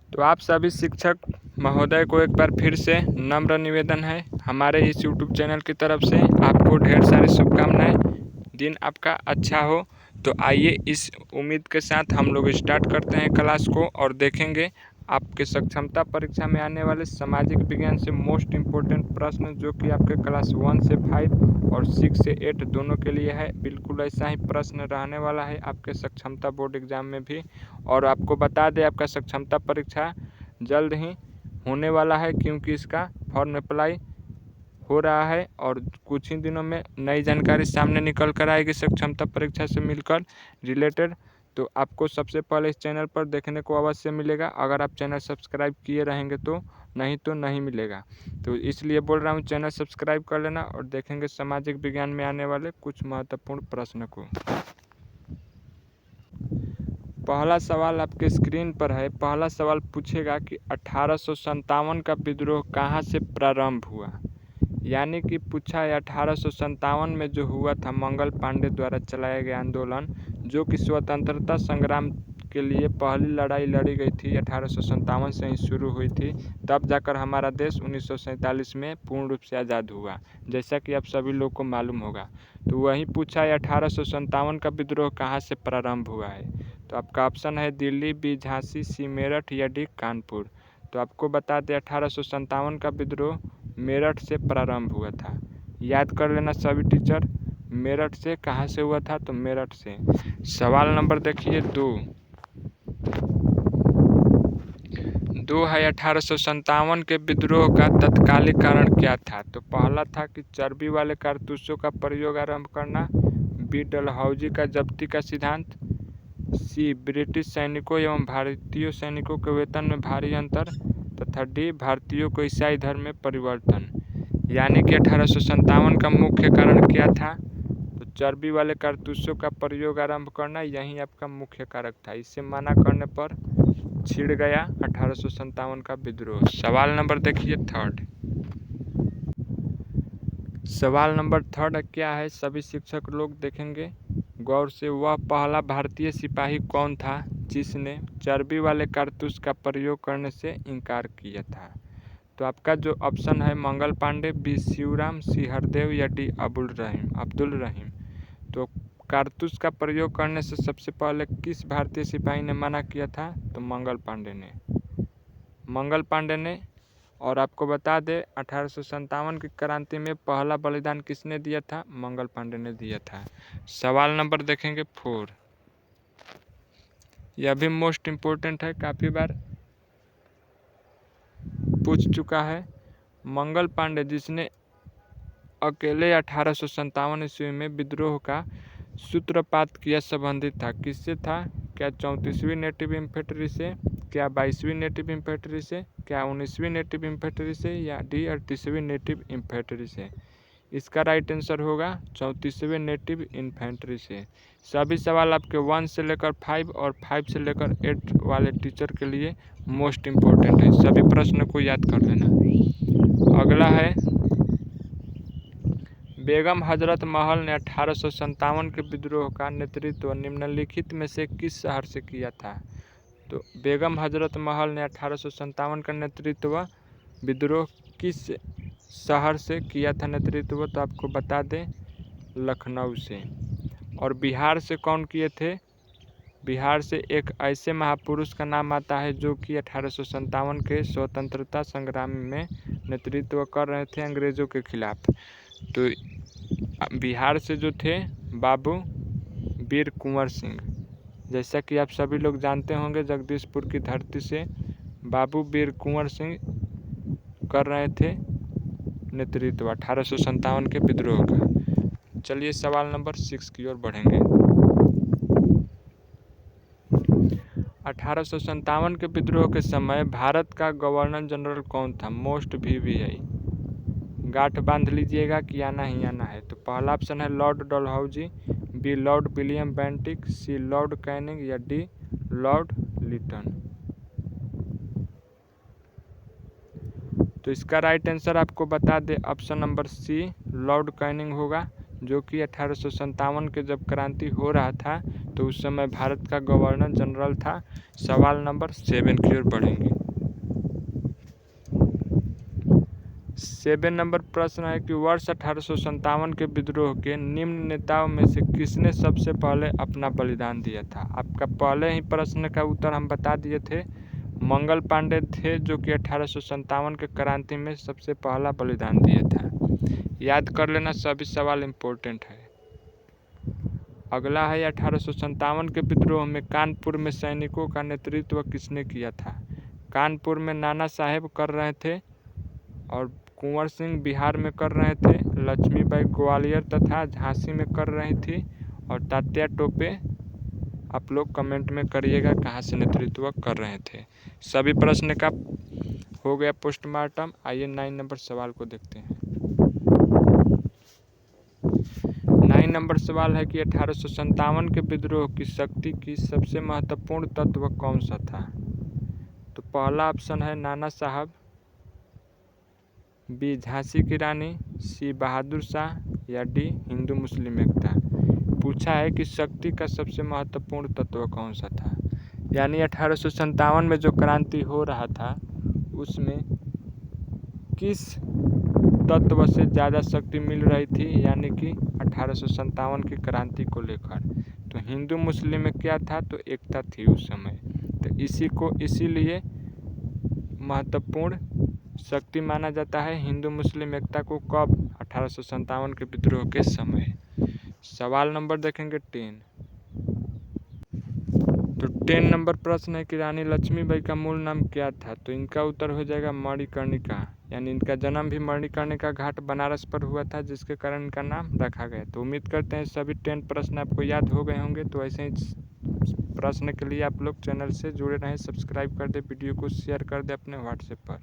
तो आप सभी शिक्षक महोदय को एक बार फिर से नम्र निवेदन है हमारे इस यूट्यूब चैनल की तरफ से आपको ढेर सारी शुभकामनाएं। दिन आपका अच्छा हो। तो आइए इस उम्मीद के साथ हम लोग स्टार्ट करते हैं क्लास को और देखेंगे आपके सक्षमता परीक्षा में आने वाले सामाजिक विज्ञान से मोस्ट इम्पोर्टेंट प्रश्न, जो कि आपके क्लास 1 से 5 और 6 से 8 दोनों के लिए है। बिल्कुल ऐसा ही प्रश्न रहने वाला है आपके सक्षमता बोर्ड एग्जाम में भी। और आपको बता दें आपका सक्षमता परीक्षा जल्द ही होने वाला है, क्योंकि इसका फॉर्म अप्लाई हो रहा है और कुछ ही दिनों में नई जानकारी सामने निकल कर आएगी सक्षमता परीक्षा से मिलकर रिलेटेड। तो आपको सबसे पहले इस चैनल पर देखने को अवश्य मिलेगा, अगर आप चैनल सब्सक्राइब किए रहेंगे तो नहीं मिलेगा। तो इसलिए बोल रहा हूँ चैनल सब्सक्राइब कर लेना और देखेंगे सामाजिक विज्ञान में आने वाले कुछ महत्वपूर्ण प्रश्न को। पहला सवाल आपके स्क्रीन पर है। पहला सवाल पूछेगा कि 1857 का विद्रोह कहाँ से प्रारंभ हुआ। यानी कि पूछा है 1857 में जो हुआ था मंगल पांडे द्वारा चलाया गया आंदोलन, जो कि स्वतंत्रता संग्राम के लिए पहली लड़ाई लड़ी गई थी, 1857 से ही शुरू हुई थी। तब जाकर हमारा देश 1947 में पूर्ण रूप से आज़ाद हुआ, जैसा कि आप सभी लोग को मालूम होगा। तो वही पूछा है 1857 का विद्रोह कहाँ से प्रारंभ हुआ है। तो आपका ऑप्शन है दिल्ली, बी झांसी, सी मेरठ या डी कानपुर। तो आपको बता दें 1857 का विद्रोह मेरठ से प्रारंभ हुआ था। याद कर लेना सभी टीचर, मेरठ से कहाँ से हुआ था, तो मेरठ से। सवाल नंबर देखिए 2 है 1857 के विद्रोह का तत्कालिक कारण क्या था। तो पहला था कि चर्बी वाले कारतूसों का प्रयोग आरंभ करना, बी डलहौजी का जब्ती का सिद्धांत, सी ब्रिटिश सैनिकों एवं भारतीय सैनिकों के वेतन में भारी अंतर, तथा डी भारतीयों को ईसाई धर्म में परिवर्तन। यानी कि 1857 का मुख्य कारण क्या था, तो चर्बी वाले कारतूसों का प्रयोग आरंभ करना, यही आपका मुख्य कारक था। इसे मना करने पर छिड़ गया 1857 का विद्रोह। सवाल नंबर देखिए थर्ड। सवाल नंबर थर्ड क्या है, सभी शिक्षक लोग देखेंगे गौर से। वह पहला भारतीय सिपाही कौन था जिसने चर्बी वाले कारतूस का प्रयोग करने से इनकार किया था। तो आपका जो ऑप्शन है मंगल पांडे, बी शिवराम, सी हरदेव या डी अब्दुल रहीम। तो कारतूस का प्रयोग करने से सबसे पहले किस भारतीय सिपाही ने मना किया था, तो मंगल पांडे ने। और आपको बता दें 1857 की क्रांति में पहला बलिदान किसने दिया था, मंगल पांडे ने दिया था। सवाल नंबर देखेंगे 4। यह भी मोस्ट इम्पोर्टेंट है, काफ़ी बार पूछ चुका है। मंगल पांडे जिसने अकेले 1857 ईस्वी में विद्रोह का सूत्रपात किया संबंधित था, किससे था। क्या 34वीं नेटिव इन्फेंट्री से, क्या 22वीं नेटिव इन्फेंट्री से, क्या 19वीं नेटिव इन्फेंट्री से या डी 38वीं नेटिव इन्फेंट्री से। इसका राइट आंसर होगा 34वीं नेटिव इन्फेंट्री से। सभी सवाल आपके 1 से लेकर 5 और 5 से लेकर 8 वाले टीचर के लिए मोस्ट इम्पोर्टेंट है, सभी प्रश्न को याद कर लेना। अगला है बेगम हजरत महल ने 1857 के विद्रोह का नेतृत्व निम्नलिखित में से किस शहर से किया था। तो बेगम हजरत महल ने 1857 का नेतृत्व विद्रोह किस शहर से किया था नेतृत्व, तो आपको बता दें लखनऊ से। और बिहार से कौन किए थे, बिहार से एक ऐसे महापुरुष का नाम आता है जो कि 1857 के स्वतंत्रता संग्राम में नेतृत्व कर रहे थे अंग्रेज़ों के खिलाफ। तो बिहार से जो थे बाबू वीर कुंवर सिंह, जैसा कि आप सभी लोग जानते होंगे जगदीशपुर की धरती से बाबू वीर कुंवर सिंह कर रहे थे नेतृत्व 1857 के विद्रोह का। चलिए सवाल नंबर 6 की ओर बढ़ेंगे। 1857 के विद्रोह के समय भारत का गवर्नर जनरल कौन था। मोस्ट VVI, गांठ बांध लीजिएगा कि आना ही आना है। तो पहला ऑप्शन है lord Dalhousie, B lord William Bentinck, C lord Canning या डी लॉर्ड लिटन। तो इसका राइट आंसर आपको बता दें option number C lord Canning होगा, जो कि 1857 के जब क्रांति हो रहा था तो उस समय भारत का गवर्नर जनरल था। सवाल नंबर 7 की ओर बढ़ेंगे। 7 नंबर प्रश्न है कि वर्ष 1857 के विद्रोह के निम्न नेताओं में से किसने सबसे पहले अपना बलिदान दिया था। आपका पहले ही प्रश्न का उत्तर हम बता दिए थे, मंगल पांडे थे, जो कि 1857 के क्रांति में सबसे पहला बलिदान दिया था। याद कर लेना, सभी सवाल इम्पोर्टेंट है। अगला है 1857 के विद्रोह में कानपुर में सैनिकों का नेतृत्व किसने किया था। कानपुर में नाना साहेब कर रहे थे और कुंवर सिंह बिहार में कर रहे थे, लक्ष्मीबाई ग्वालियर तथा झांसी में कर रही थी और तात्या टोपे आप लोग कमेंट में करिएगा कहाँ से नेतृत्व कर रहे थे। सभी प्रश्न का हो गया पोस्टमार्टम। आइए 9 नंबर सवाल को देखते हैं। 9 नंबर सवाल है कि 1857 के विद्रोह की शक्ति की सबसे महत्वपूर्ण तत्व कौन सा था। तो पहला ऑप्शन है नाना साहब, बी झांसी की रानी, सी बहादुर शाह या डी हिंदू मुस्लिम एकता। पूछा है कि शक्ति का सबसे महत्वपूर्ण तत्व कौन सा था, यानी 1857 में जो क्रांति हो रहा था उसमें किस तत्व से ज़्यादा शक्ति मिल रही थी, यानी कि 1857 की क्रांति को लेकर। तो हिंदू मुस्लिम में क्या था, तो एकता थी उस समय। तो इसीलिए महत्वपूर्ण शक्ति माना जाता है हिंदू मुस्लिम एकता को। कब? 1857 के विद्रोह के समय। सवाल नंबर देखेंगे 10। तो 10 नंबर प्रश्न है कि रानी लक्ष्मीबाई का मूल नाम क्या था। तो इनका उत्तर हो जाएगा मणिकर्णिका, यानी इनका जन्म भी मणिकर्णिका घाट बनारस पर हुआ था, जिसके कारण इनका नाम रखा गया। तो उम्मीद करते हैं सभी 10 प्रश्न आपको याद हो गए होंगे। तो ऐसे ही प्रश्न के लिए आप लोग चैनल से जुड़े रहें, सब्सक्राइब कर दें, वीडियो को शेयर कर दें अपने व्हाट्सएप पर।